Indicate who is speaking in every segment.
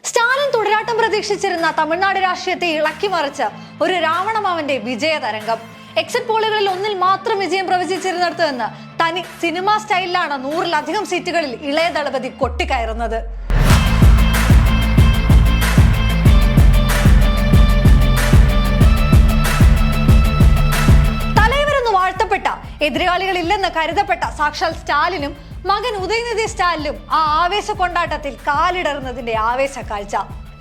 Speaker 1: സ്റ്റാലിൻ തുടരാട്ടം പ്രതീക്ഷിച്ചിരുന്ന തമിഴ്നാട് രാഷ്ട്രീയത്തെ ഇളക്കിമറിച്ച ഒരു രാവണമാവന്റെ വിജയതരംഗം. എക്സിറ്റ് പോളുകളിൽ ഒന്നിൽ മാത്രം വിജയം പ്രവചിച്ചിരുന്നിടത്ത് നിന്ന് തനി സിനിമാ സ്റ്റൈലിലാണ് 100-ലധികം സീറ്റുകളിൽ ഇളയ ദളപതി കൊട്ടിക്കയറുന്നത്. തലൈവരെന്ന് വാഴ്ത്തപ്പെട്ട, എതിരാളികളില്ലെന്ന് കരുതപ്പെട്ട സാക്ഷാൽ സ്റ്റാലിനും മകൻ ഉദയനിധി സ്റ്റാലിനും ആ ആവേശ കൊണ്ടാട്ടത്തിൽ കാലിടറുന്നതിന്റെ ആവേശ കാഴ്ച.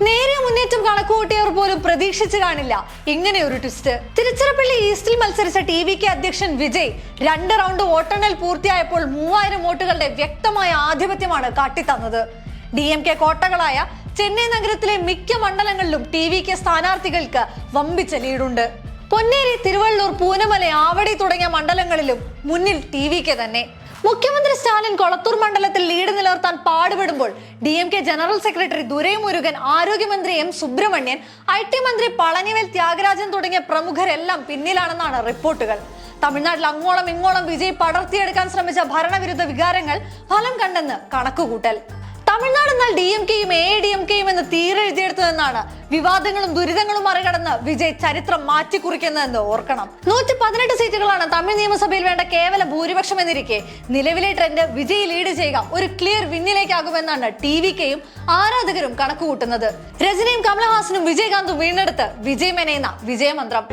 Speaker 1: നേരെ മുന്നേറ്റം കണക്കുകൂട്ടിയവർ പോലും പ്രതീക്ഷിച്ചു കാണില്ല ഇങ്ങനെ ഒരു ട്വിസ്റ്റ്. തിരുച്ചിറപ്പള്ളി ഈസ്റ്റിൽ മത്സരിച്ച TVK അധ്യക്ഷൻ വിജയ് 2 റൗണ്ട് വോട്ടെണ്ണൽ പൂർത്തിയായപ്പോൾ 3000 വോട്ടുകളുടെ വ്യക്തമായ ആധിപത്യമാണ് കാട്ടിത്തന്നത്. DMK കോട്ടകളായ ചെന്നൈ നഗരത്തിലെ മിക്ക മണ്ഡലങ്ങളിലും TVK സ്ഥാനാർത്ഥികൾക്ക് വമ്പിച്ച ലീഡുണ്ട്. പൊന്നേരി, തിരുവള്ളൂർ, പൂനമല, ആവടി തുടങ്ങിയ മണ്ഡലങ്ങളിലും മുന്നിൽ TVK തന്നെ. മുഖ്യമന്ത്രി സ്റ്റാലിൻ കൊളത്തൂർ മണ്ഡലത്തിൽ ലീഡ് നിലനിർത്താൻ പാടുപെടുമ്പോൾ DMK ജനറൽ സെക്രട്ടറി ദുരൈമുരുകൻ, ആരോഗ്യമന്ത്രി M സുബ്രഹ്മണ്യൻ, IT മന്ത്രി പളനിവേൽ ത്യാഗരാജൻ തുടങ്ങിയ പ്രമുഖരെല്ലാം പിന്നിലാണെന്നാണ് റിപ്പോർട്ടുകൾ. തമിഴ്നാട്ടിൽ അങ്ങോളം ഇങ്ങോളം വിജയ് പടർത്തിയെടുക്കാൻ ശ്രമിച്ച ഭരണവിരുദ്ധ വികാരങ്ങൾ ഫലം കണ്ടെന്ന് കണക്കുകൂട്ടൽ. തമിഴ്നാട് എന്നാൽ DMKയും AIADMKയും എന്ന് തീരെഴുതിയെടുത്തതെന്നാണ് വിവാദങ്ങളും ദുരിതങ്ങളും മറികടന്ന് വിജയ് ചരിത്രം മാറ്റിക്കുറിക്കുന്നതെന്ന് ഓർക്കണം. 118 സീറ്റുകളാണ് തമിഴ് നിയമസഭയിൽ വേണ്ട കേവല ഭൂരിപക്ഷം എന്നിരിക്കെ നിലവിലെ ട്രെൻഡ് വിജയ് ലീഡ് ചെയ്യുക ഒരു ക്ലിയർ വിന്നിലേക്കാകുമെന്നാണ് TVKയും ആരാധകരും കണക്കുകൂട്ടുന്നത്. രജനിയും കമലഹാസനും വിജയകാന്തും വീണ്ടെടുത്ത് വിജയ് മെനയുന്ന വിജയമന്ത്രം.